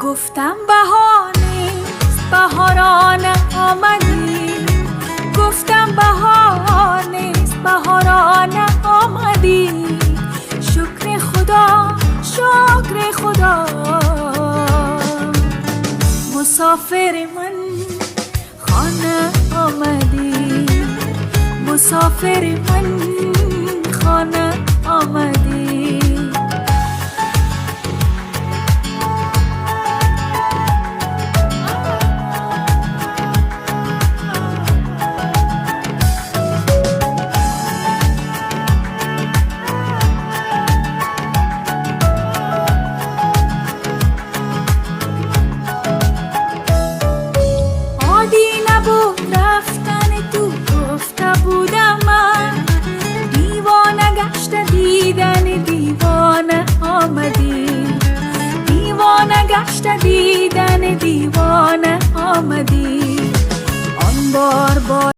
گفتم بهانست بهارانه آمدی، گفتم بهانست بهارانه آمدی. شکر خدا شکر خدا، مسافر من خانه آمدی، مسافر من خانه آمدی. دیوانه گشته دیدن دیوانه آمدی. آن بار